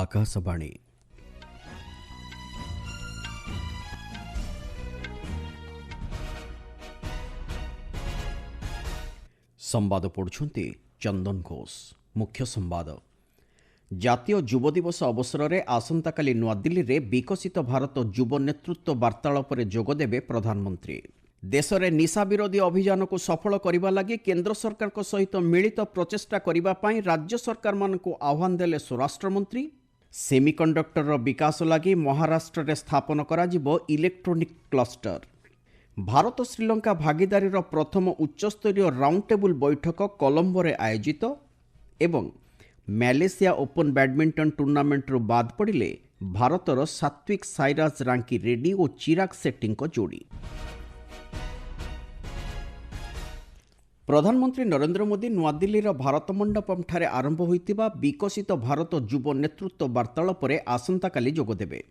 आकाशवाणी संवाद पढ़ुछंती चंदन घोष। मुख्य संवाद जातीय युव दिवस अवसर में आसंताकाली नुआदिल्ली रे विकसित भारत युव नेतृत्व वार्तालाप रे जोगदेबे प्रधानमंत्री। देश में निशा विरोधी अभियान को सफल करने लगी केंद्र सरकार सहित मिलित प्रचेष्टा करने राज्य सरकार मानक आह्वान देले स्वराष्ट्र मंत्री। सेमिकंडक्टर विकास लगी महाराष्ट्र रे स्थापन कराजिबो इलेक्ट्रोनिक क्लस्टर। भारत श्रीलंका भागीदारीर प्रथम उच्चस्तरीय राउंड टेबुल बैठक कोलंबो रे आयोजित एवं मलेशिया ओपन बैडमिंटन टूर्नामेंट रु बाद पड़े भारतर सात्विक साईराज रांकी रेड्डी और चिराग शेट्टी जोड़ी। प्रधानमंत्री नरेंद्र मोदी नुआदिल्लीर भारत मंडपम ठारे आरंभ होइतिबा विकसित भारत युव नेतृत्व वार्तालाप रे आसंताकाली जोगदेबे।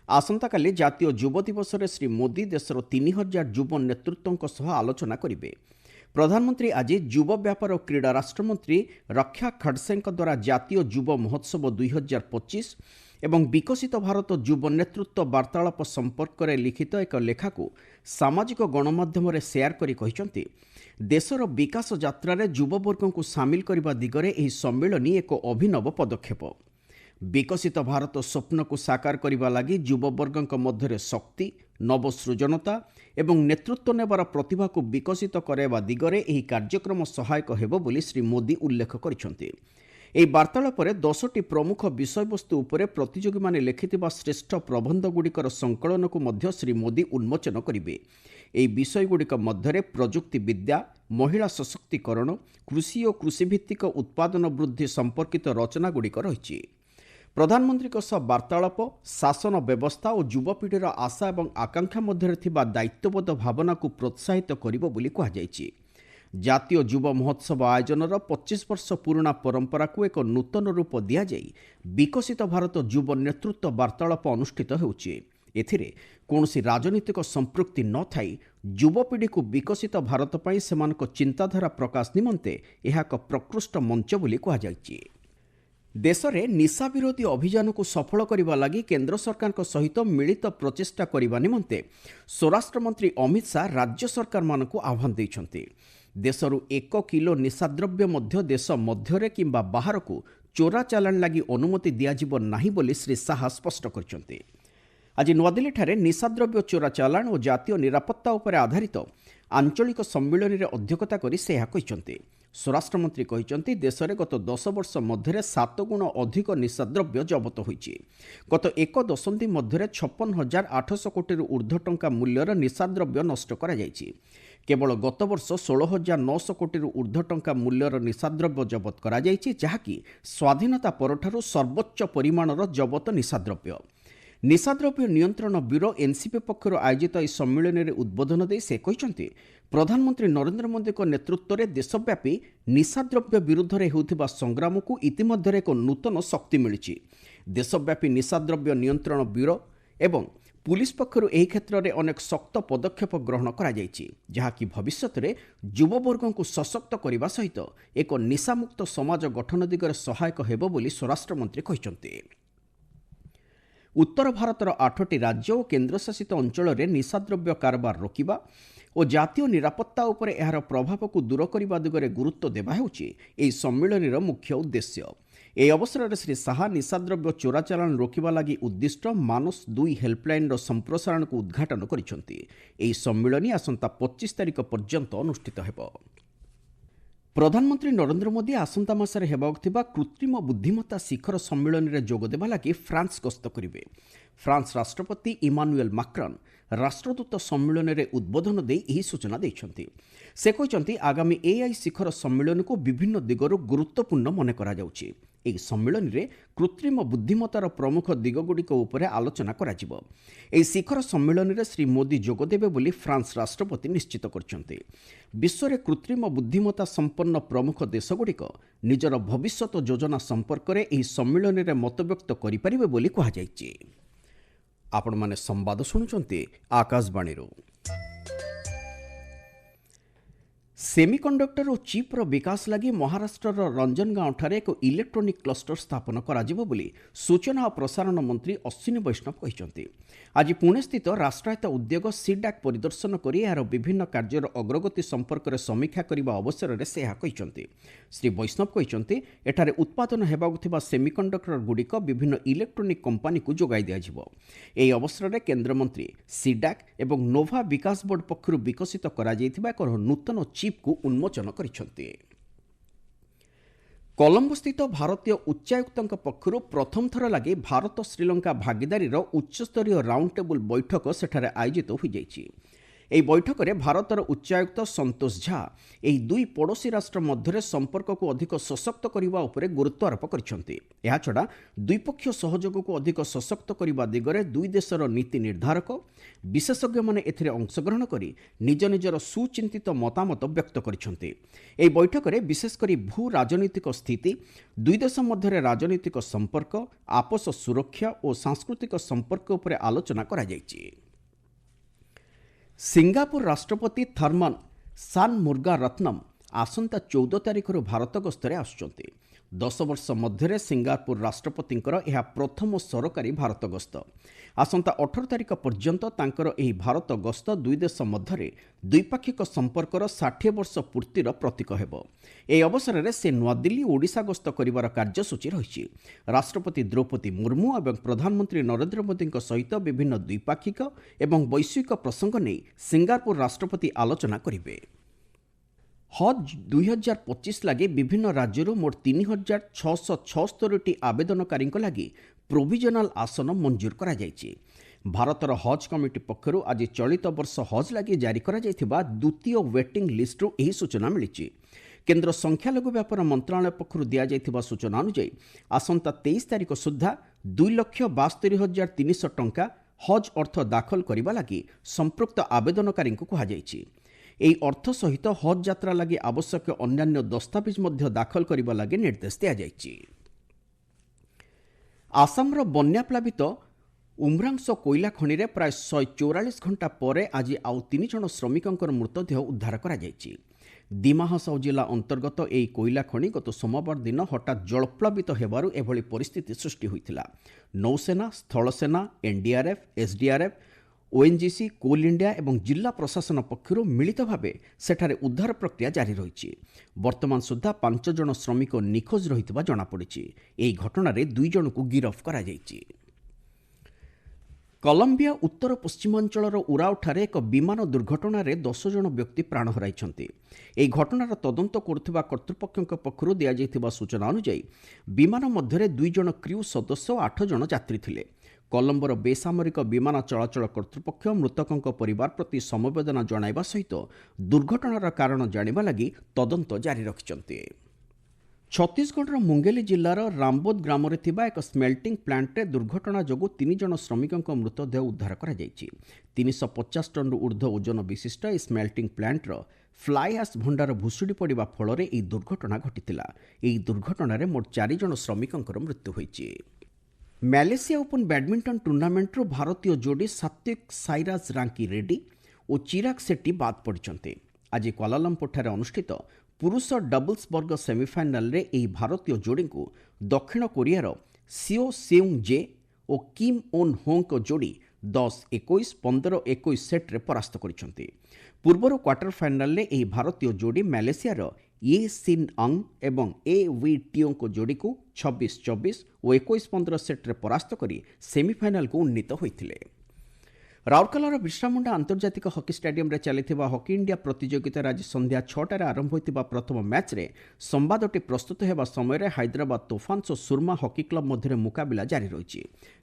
आसंताकाली जातीय युव दिवस रे श्री मोदी देशर 3000 युव नेतृत्वों सह आलोचना करिवे। प्रधानमंत्री आज युव व्यापार और क्रीड़ा राष्ट्रमंत्री रक्षा खड़से द्वारा जातीय युव महोत्सव 2025 एवं विकसित भारत युव नेतृत्व वार्तालाप संपर्क में लिखित एक लेखा को सामाजिक गणमाध्यम शेयर करी कहिसंती देशर विकास यात्रा रे युववर्ग को सामिल करने दिगरे एही सम्मेलनी एक अभिनव पदक्षेप। विकसित भारत स्वप्न को साकार करने लगी युववर्ग मध्य शक्ति नवसृजनता एवं नेतृत्व नेबार प्रतिभा को विकसित करवा दिगरे एही कार्यक्रम सहायक हेबो बोली श्री मोदी उल्लेख करिसंती। ଏହି ବାର୍ତ୍ତାଳାପରେ 10ଟି ପ୍ରମୁଖ ବିଷୟବସ୍ତୁ ଉପରେ ପ୍ରତିଯୋଗୀମାନେ ଲେଖିଥିବା ଶ୍ରେଷ୍ଠ ପ୍ରବନ୍ଧଗୁଡ଼ିକର ସଂକଳନକୁ ମଧ୍ୟ ଶ୍ରୀ ମୋଦି ଉନ୍ମୋଚନ କରିବେ। ଏହି ବିଷୟଗୁଡ଼ିକ ମଧ୍ୟରେ ପ୍ରଯୁକ୍ତି ବିଦ୍ୟା, ମହିଳା ସଶକ୍ତିକରଣ, କୃଷି ଓ କୃଷିଭିତ୍ତିକ ଉତ୍ପାଦନ ବୃଦ୍ଧି ସମ୍ପର୍କିତ ରଚନାଗୁଡ଼ିକ ରହିଛି। ପ୍ରଧାନମନ୍ତ୍ରୀଙ୍କ ସହ ବାର୍ତ୍ତାଳାପ ଶାସନ ବ୍ୟବସ୍ଥା ଓ ଯୁବପିଢ଼ିର ଆଶା ଏବଂ ଆକାଂକ୍ଷା ମଧ୍ୟରେ ଥିବା ଦାୟିତ୍ୱବୋଧ ଭାବନାକୁ ପ୍ରୋତ୍ସାହିତ କରିବ ବୋଲି କୁହାଯାଇଛି। ଜାତୀୟ ଯୁବ ମହୋତ୍ସବ ଆୟୋଜନର 25 ବର୍ଷ ପୁରୁଣା ପରମ୍ପରାକୁ ଏକ ନୂତନ ରୂପ ଦିଆଯାଇ ବିକଶିତ ଭାରତ ଯୁବ ନେତୃତ୍ୱ ବାର୍ତ୍ତାଳାପ ଅନୁଷ୍ଠିତ ହେଉଛି। ଏଥିରେ କୌଣସି ରାଜନୈତିକ ସମ୍ପୃକ୍ତି ନଥାଇ ଯୁବପିଢ଼ିକୁ ବିକଶିତ ଭାରତ ପାଇଁ ସେମାନଙ୍କ ଚିନ୍ତାଧାରା ପ୍ରକାଶ ନିମନ୍ତେ ଏହା ଏକ ପ୍ରକୃଷ୍ଟ ମଞ୍ଚ ବୋଲି କୁହାଯାଇଛି। ଦେଶରେ ନିଶା ବିରୋଧୀ ଅଭିଯାନକୁ ସଫଳ କରିବା ଲାଗି କେନ୍ଦ୍ର ସରକାରଙ୍କ ସହିତ ମିଳିତ ପ୍ରଚେଷ୍ଟା କରିବା ନିମନ୍ତେ ସ୍ୱରାଷ୍ଟ୍ରମନ୍ତ୍ରୀ ଅମିତ ଶାହ ରାଜ୍ୟ ସରକାରମାନଙ୍କୁ ଆହ୍ୱାନ ଦେଇଛନ୍ତି। देशरू 1 किलो निशाद्रव्य मध्य देश मध्य किंबा बाहर को चोरा चालाण लगी अनुमति दियाजिब नाही बोली श्री शाह स्पष्ट करछन्ते। आज नुआदिल्ली ठारे निशाद्रव्य चोरा चालाण और जातीय निरापत्ता उपर आधारित आंचलिक सम्मेलन रे अध्यक्षता करी से ଏହା କହିଛନ୍ତି। स्वराष्ट्रमंत्री कहते देश में गत 10 वर्ष मध्य 7 गुण अधिक निशाद्रव्य जबत होइछि। गत एक दशंधि मध्य 56,800 कोटी ऊर्ध्व टंका मूल्यर निशाद्रव्य नष्ट करा जाइछि। केवल गत वर्ष 16,900 कोटी ऊर्ध्व टंका मूल्यर निशाद्रव्य जबत करा जाइछि, जहाँकि स्वाधीनता परठारु सर्वोच्च परिमाणर जबत निशाद्रव्य। निशाद्रव्य नियंत्रण ब्यूरो एनसीपी पक्षर आयोजित इस सम्मेलन में उद्बोधन दे से कहते प्रधानमंत्री नरेंद्र मोदी नेतृत्व में देशव्यापी निशाद्रव्य विरुद्ध में होता संग्राम को इतिमध्य एक नूतन शक्ति मिली। देशव्यापी निशाद्रव्य नियंत्रण ब्यूरो एवं पुलिस पक्षर यह क्षेत्र में अनेक शक्त पदक्षेप ग्रहण करा जायछि, जहाँकि भविष्य में युववर्ग को सशक्त करने सहित एक निशामुक्त समाज गठन दिगरे सहायक हेबो बोली स्वराष्ट्रमंत्री कहते। उत्तर भारतर 8टी राज्य और केन्द्रशासित अंचल में निशाद्रव्य कारबार रोकवा और जातीय निरापत्ता उपर एहार प्रभाव को दूर करने दिगरे गुरुत्व देवा हेउछि एही सम्मेलनर मुख्य उद्देश्य। एही अवसर में श्री शाह निशाद्रव्य चोरा चालाण रोकवा लगी उद्दिष्ट मानस 2 हेल्पलाइन संप्रसारण को उद्घाटन करिसंती। एही सम्मेलन आसंता 25 तारिख पर्यंत अनुष्ठित हेबो। प्रधानमंत्री नरेंद्र मोदी आसंता मासरे हेबाक थिबा कृत्रिम बुद्धिमत्ता शिखर सम्मेलन में जोगदेवा लगी फ्रांस गस्त करिवे। फ्रांस राष्ट्रपति इमानुएल माक्रन राष्ट्रदूत सम्मेलन में उद्बोधन दे यही सूचना देइछंती। से कहते आगामी एआई शिखर सम्मेलन को विभिन्न दिगरु गुरुत्वपूर्ण मन करा जाउछि। एही सम्मेलन में कृत्रिम बुद्धिमत्तार प्रमुख दिगगुड़िक उपर आलोचना कराजिबो। एही शिखर सम्मेलन में श्री मोदी जोगदेबे बोली फ्रांस राष्ट्रपति निश्चित करछंती। विश्व में कृत्रिम बुद्धिमत्ता संपन्न प्रमुख देशगुड़िक निजर भविष्यत योजना संपर्क में एही सम्मेलन में मतव्यक्त करिपारिबे बोली कुहाଯାଇଛି। आपण माने संवाद शुणुचंती आकाशवाणी। ସେମିକଣ୍ଡକ୍ଟର ଓ ଚିପ୍ର ବିକାଶ ଲାଗି ମହାରାଷ୍ଟ୍ରର ରଞ୍ଜନଗାଓଁଠାରେ ଏକ ଇଲେକ୍ଟ୍ରୋନିକ୍ କ୍ଲଷ୍ଟର ସ୍ଥାପନ କରାଯିବ ବୋଲି ସୂଚନା ଓ ପ୍ରସାରଣ ମନ୍ତ୍ରୀ ଅଶ୍ୱିନୀ ବୈଷ୍ଣବ କହିଛନ୍ତି। ଆଜି ପୁଣେସ୍ଥିତ ରାଷ୍ଟ୍ରାୟତ୍ତ ଉଦ୍ୟୋଗ ସିଡାକ୍ ପରିଦର୍ଶନ କରି ଏହାର ବିଭିନ୍ନ କାର୍ଯ୍ୟର ଅଗ୍ରଗତି ସମ୍ପର୍କରେ ସମୀକ୍ଷା କରିବା ଅବସରରେ ସେ ଏହା କହିଛନ୍ତି। ଶ୍ରୀ ବୈଷ୍ଣବ କହିଛନ୍ତି, ଏଠାରେ ଉତ୍ପାଦନ ହେବାକୁ ଥିବା ସେମିକଣ୍ଡକ୍ଟରଗୁଡ଼ିକ ବିଭିନ୍ନ ଇଲେକ୍ଟ୍ରୋନିକ୍ କମ୍ପାନୀକୁ ଯୋଗାଇ ଦିଆଯିବ। ଏହି ଅବସରରେ କେନ୍ଦ୍ରମନ୍ତ୍ରୀ ସିଡାକ୍ ଏବଂ ନୋଭା ବିକାଶ ବୋର୍ଡ ପକ୍ଷରୁ ବିକଶିତ କରାଯାଇଥିବା ଏକ ନୂତନ ଚିପ୍କୁ ଉନ୍ମୋଚନ କରିଛନ୍ତି। କଲମ୍ବୋସ୍ଥିତ ଭାରତୀୟ ଉଚ୍ଚାୟୁକ୍ତଙ୍କ ପକ୍ଷରୁ ପ୍ରଥମ ଥର ଲାଗି ଭାରତ ଶ୍ରୀଲଙ୍କା ଭାଗିଦାରୀର ଉଚ୍ଚସ୍ତରୀୟ ରାଉଣ୍ଡ ଟେବୁଲ୍ ବୈଠକ ସେଠାରେ ଆୟୋଜିତ ହୋଇଯାଇଛି। ଏହି ବୈଠକରେ ଭାରତର ଉଚ୍ଚାୟୁକ୍ତ ସନ୍ତୋଷ ଝା ଏହି ଦୁଇ ପଡ଼ୋଶୀ ରାଷ୍ଟ୍ର ମଧ୍ୟରେ ସମ୍ପର୍କକୁ ଅଧିକ ସଶକ୍ତ କରିବା ଉପରେ ଗୁରୁତ୍ୱ ଆରୋପ କରିଛନ୍ତି। ଏହାଛଡ଼ା ଦ୍ୱିପକ୍ଷୀୟ ସହଯୋଗକୁ ଅଧିକ ସଶକ୍ତ କରିବା ଦିଗରେ ଦୁଇ ଦେଶର ନୀତି ନିର୍ଦ୍ଧାରକ ବିଶେଷଜ୍ଞମାନେ ଏଥିରେ ଅଂଶଗ୍ରହଣ କରି ନିଜ ନିଜର ସୁଚିନ୍ତିତ ମତାମତ ବ୍ୟକ୍ତ କରିଛନ୍ତି। ଏହି ବୈଠକରେ ବିଶେଷକରି ଭୂ ରାଜନୈତିକ ସ୍ଥିତି, ଦୁଇ ଦେଶ ମଧ୍ୟରେ ରାଜନୈତିକ ସମ୍ପର୍କ, ଆପୋଷ ସୁରକ୍ଷା ଓ ସାଂସ୍କୃତିକ ସମ୍ପର୍କ ଉପରେ ଆଲୋଚନା କରାଯାଇଛି। ସିଙ୍ଗାପୁର ରାଷ୍ଟ୍ରପତି ଥର୍ମନ୍ ସାନ୍ମୁଗାରତ୍ନମ୍ ଆସନ୍ତା 14 ତାରିଖରୁ ଭାରତ ଗସ୍ତରେ ଆସୁଛନ୍ତି। 10 ବର୍ଷ ମଧ୍ୟରେ ସିଙ୍ଗାପୁର ରାଷ୍ଟ୍ରପତିଙ୍କର ଏହା ପ୍ରଥମ ସରକାରୀ ଭାରତ ଗସ୍ତ। ଆସନ୍ତା 18 ତାରିଖ ପର୍ଯ୍ୟନ୍ତ ତାଙ୍କର ଏହି ଭାରତ ଗସ୍ତ ଦୁଇ ଦେଶ ମଧ୍ୟରେ ଦ୍ୱିପାକ୍ଷିକ ସମ୍ପର୍କର 60 ବର୍ଷ ପୂର୍ତ୍ତିର ପ୍ରତୀକ ହେବ। ଏହି ଅବସରରେ ସେ ନୂଆଦିଲ୍ଲୀ ଓ ଓଡ଼ିଶା ଗସ୍ତ କରିବାର କାର୍ଯ୍ୟସୂଚୀ ରହିଛି। ରାଷ୍ଟ୍ରପତି ଦ୍ରୌପଦୀ ମୁର୍ମୁ ଏବଂ ପ୍ରଧାନମନ୍ତ୍ରୀ ନରେନ୍ଦ୍ର ମୋଦିଙ୍କ ସହିତ ବିଭିନ୍ନ ଦ୍ୱିପାକ୍ଷିକ ଏବଂ ବୈଶ୍ୱିକ ପ୍ରସଙ୍ଗ ନେଇ ସିଙ୍ଗାପୁର ରାଷ୍ଟ୍ରପତି ଆଲୋଚନା କରିବେ। ହଜ୍ 2025 ଲାଗି ବିଭିନ୍ନ ରାଜ୍ୟରୁ ମୋଟ 3676ଟି ଆବେଦନକାରୀଙ୍କ ଲାଗି ପ୍ରୋଭିଜନାଲ ଆସନ ମଞ୍ଜୁର କରାଯାଇଛି। ଭାରତର ହଜ୍ କମିଟି ପକ୍ଷରୁ ଆଜି ଚଳିତ ବର୍ଷ ହଜ୍ ଲାଗି ଜାରି କରାଯାଇଥିବା ଦ୍ୱିତୀୟ ୱେଟିଂ ଲିଷ୍ଟରୁ ଏହି ସୂଚନା ମିଳିଛି। କେନ୍ଦ୍ର ସଂଖ୍ୟାଲଘୁ ବ୍ୟାପାର ମନ୍ତ୍ରଣାଳୟ ପକ୍ଷରୁ ଦିଆଯାଇଥିବା ସୂଚନା ଅନୁଯାୟୀ ଆସନ୍ତା 23 ତାରିଖ ସୁଦ୍ଧା 2,72,300 ଟଙ୍କା ହଜ୍ ଅର୍ଥ ଦାଖଲ କରିବା ଲାଗି ସମ୍ପୃକ୍ତ ଆବେଦନକାରୀଙ୍କୁ କୁହାଯାଇଛି। ଏହି ଅର୍ଥ ସହିତ ହଜ୍ ଯାତ୍ରା ଲାଗି ଆବଶ୍ୟକ ଅନ୍ୟାନ୍ୟ ଦସ୍ତାବିଜ ମଧ୍ୟ ଦାଖଲ କରିବା ଲାଗି ନିର୍ଦ୍ଦେଶ ଦିଆଯାଇଛି। ଆସାମର ବନ୍ୟାପ୍ଲାବିତ ଉମ୍ରାଂସ କୋଇଲା ଖଣିରେ ପ୍ରାୟ 144 ଘଣ୍ଟା ପରେ ଆଜି ଆଉ 3 ଜଣ ଶ୍ରମିକଙ୍କର ମୃତଦେହ ଉଦ୍ଧାର କରାଯାଇଛି। ଦିମାହାସାଉ ଜିଲ୍ଲା ଅନ୍ତର୍ଗତ ଏହି କୋଇଲା ଖଣି ଗତ ସୋମବାର ଦିନ ହଠାତ୍ ଜଳପ୍ଲାବିତ ହେବାରୁ ଏଭଳି ପରିସ୍ଥିତି ସୃଷ୍ଟି ହୋଇଥିଲା। ନୌସେନା, ସ୍ଥଳସେନା, NDRF, SDRF, ONGC, Coal India ଏବଂ ଜିଲ୍ଲା ପ୍ରଶାସନ ପକ୍ଷରୁ ମିଳିତ ଭାବେ ସେଠାରେ ଉଦ୍ଧାର ପ୍ରକ୍ରିୟା ଜାରି ରହିଛି। ବର୍ତ୍ତମାନ ସୁଦ୍ଧା 5 ଜଣ ଶ୍ରମିକ ନିଖୋଜ ରହିଥିବା ଜଣାପଡ଼ିଛି। ଏହି ଘଟଣାରେ 2 ଜଣଙ୍କୁ ଗିରଫ କରାଯାଇଛି। କଲମ୍ବିଆ ଉତ୍ତର ପଶ୍ଚିମାଞ୍ଚଳର ଉରାଓଠାରେ ଏକ ବିମାନ ଦୁର୍ଘଟଣାରେ 10 ଜଣ ବ୍ୟକ୍ତି ପ୍ରାଣ ହରାଇଛନ୍ତି। ଏହି ଘଟଣାର ତଦନ୍ତ କରୁଥିବା କର୍ତ୍ତୃପକ୍ଷଙ୍କ ପକ୍ଷରୁ ଦିଆଯାଇଥିବା ସୂଚନା ଅନୁଯାୟୀ ବିମାନ ମଧ୍ୟରେ 2 ଜଣ କ୍ରିଉ ସଦସ୍ୟ ଓ 8 ଜଣ ଯାତ୍ରୀ ଥିଲେ। କଲମ୍ବୋର ବେସାମରିକ ବିମାନ ଚଳାଚଳ କର୍ତ୍ତୃପକ୍ଷ ମୃତକଙ୍କ ପରିବାର ପ୍ରତି ସମବେଦନା ଜଣାଇବା ସହିତ ଦୁର୍ଘଟଣାର କାରଣ ଜାଣିବା ଲାଗି ତଦନ୍ତ ଜାରି ରଖିଛନ୍ତି। ଛତିଶଗଡ଼ର ମୁଙ୍ଗେଲି ଜିଲ୍ଲାର ରାମବୋଦ ଗ୍ରାମରେ ଥିବା ଏକ ସ୍ମେଲ୍ଟିଂ ପ୍ଲାଣ୍ଟରେ ଦୁର୍ଘଟଣା ଯୋଗୁଁ 3 ଜଣ ଶ୍ରମିକଙ୍କ ମୃତଦେହ ଉଦ୍ଧାର କରାଯାଇଛି। 350 ଟନ୍ରୁ ଉର୍ଦ୍ଧ୍ୱ ଓଜନ ବିଶିଷ୍ଟ ଏହି ସ୍ମେଲ୍ଟିଂ ପ୍ଲାଣ୍ଟର ଫ୍ଲାଏ ଆଶ୍ ଭଣ୍ଡାର ଭୁଶୁଡ଼ି ପଡ଼ିବା ଫଳରେ ଏହି ଦୁର୍ଘଟଣା ଘଟିଥିଲା। ଏହି ଦୁର୍ଘଟଣାରେ ମୋଟ 4 ଜଣ ଶ୍ରମିକଙ୍କର ମୃତ୍ୟୁ ହୋଇଛି। ମ୍ୟାଲେସିଆ ଓପନ୍ ବ୍ୟାଡମିଣ୍ଟନ ଟୁର୍ଣ୍ଣାମେଣ୍ଟରୁ ଭାରତୀୟ ଯୋଡ଼ି ସାତ୍ୱିକ ସାଇରାଜ ରାଙ୍କି ରେଡ୍ଡି ଓ ଚିରାଗ ସେଟ୍ଟି ବାଦ୍ ପଡ଼ିଛନ୍ତି। ଆଜି କ୍ୱାଲାଲମ୍ପୁରଠାରେ ଅନୁଷ୍ଠିତ ପୁରୁଷ ଡବଲ୍ସ ବର୍ଗ ସେମିଫାଇନାଲରେ ଏହି ଭାରତୀୟ ଯୋଡ଼ିଙ୍କୁ ଦକ୍ଷିଣ କୋରିଆର ସିଓ ସେଉଂ ଜେ ଓ କିମ୍ ଓନ୍ ହୋଙ୍କ ଯୋଡ଼ି 10-21, 15-21 ସେଟ୍ରେ ପରାସ୍ତ କରିଛନ୍ତି। ପୂର୍ବରୁ କ୍ୱାର୍ଟର ଫାଇନାଲରେ ଏହି ଭାରତୀୟ ଯୋଡ଼ି ମ୍ୟାଲେସିଆର ୟେ ସିନ୍ ଅଙ୍ଗ୍ ଏବଂ ଏ ୱି ଟିଓଙ୍କ ଯୋଡ଼ିକୁ 26-24 ଓ 21-15 ସେଟ୍ରେ ପରାସ୍ତ କରି ସେମିଫାଇନାଲକୁ ଉନ୍ନୀତ ହୋଇଥିଲେ। ରାଉରକେଲାର ବିର୍ସାମୁଣ୍ଡା ଆନ୍ତର୍ଜାତିକ ହକି ଷ୍ଟାଡିୟମରେ ଚାଲିଥିବା ହକି ଇଣ୍ଡିଆ ପ୍ରତିଯୋଗିତାରେ ଆଜି ସନ୍ଧ୍ୟା 6ଟାରେ ଆରମ୍ଭ ହୋଇଥିବା ପ୍ରଥମ ମ୍ୟାଚ୍ରେ ସମ୍ବାଦଟି ପ୍ରସ୍ତୁତ ହେବା ସମୟରେ ହାଇଦ୍ରାବାଦ ତୋଫାନ୍ସ ଓ ସୁରମା ହକି କ୍ଲବ ମଧ୍ୟରେ ମୁକାବିଲା ଜାରି ରହିଛି।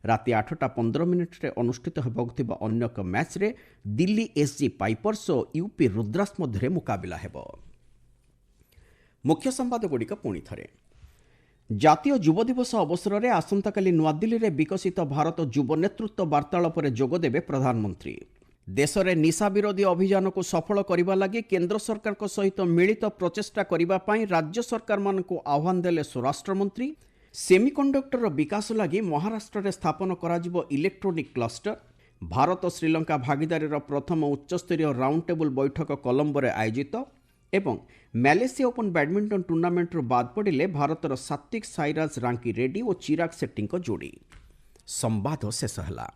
ରାତି 8:15 ଅନୁଷ୍ଠିତ ହେବାକୁ ଥିବା ଅନ୍ୟ ଏକ ମ୍ୟାଚ୍ରେ ଦିଲ୍ଲୀ ଏସ୍ଜି ପାଇପର୍ସ ଓ ୟୁପି ରୁଦ୍ରାସ ମଧ୍ୟରେ ମୁକାବିଲା ହେବ। ମୁଖ୍ୟ ସମ୍ବାଦଗୁଡ଼ିକ ପୁଣି ଥରେ। ଜାତୀୟ ଯୁବ ଦିବସ ଅବସରରେ ଆସନ୍ତାକାଲି ନୂଆଦିଲ୍ଲୀରେ ବିକଶିତ ଭାରତ ଯୁବ ନେତୃତ୍ୱ ବାର୍ତ୍ତାଳାପରେ ଯୋଗଦେବେ ପ୍ରଧାନମନ୍ତ୍ରୀ। ଦେଶରେ ନିଶା ବିରୋଧୀ ଅଭିଯାନକୁ ସଫଳ କରିବା ଲାଗି କେନ୍ଦ୍ର ସରକାରଙ୍କ ସହିତ ମିଳିତ ପ୍ରଚେଷ୍ଟା କରିବା ପାଇଁ ରାଜ୍ୟ ସରକାରମାନଙ୍କୁ ଆହ୍ୱାନ ଦେଲେ ସ୍ୱରାଷ୍ଟ୍ରମନ୍ତ୍ରୀ। ସେମିକଣ୍ଡକ୍ଟର ବିକାଶ ଲାଗି ମହାରାଷ୍ଟ୍ରରେ ସ୍ଥାପନ କରାଯିବ ଇଲେକ୍ଟ୍ରୋନିକ୍ କ୍ଲଷ୍ଟର। ଭାରତ ଶ୍ରୀଲଙ୍କା ଭାଗିଦାରୀର ପ୍ରଥମ ଉଚ୍ଚସ୍ତରୀୟ ରାଉଣ୍ଡ ଟେବୁଲ୍ ବୈଠକ କଲମ୍ବୋରେ ଆୟୋଜିତ। ଏବଂ ମାଲେସିଆ ଓପନ୍ ବ୍ୟାଡମିଣ୍ଟନ ଟୁର୍ଣ୍ଣାମେଣ୍ଟରୁ ବାଦ୍ ପଡ଼ିଲେ ଭାରତର ସାତ୍ୱିକ ସାଇରାଜ ରାଙ୍କି ରେଡ୍ଡି ଓ ଚିରାଗ ସେଟ୍ଟିଙ୍କ ଯୋଡ଼ି। ସମ୍ବାଦ ଶେଷ ହେଲା।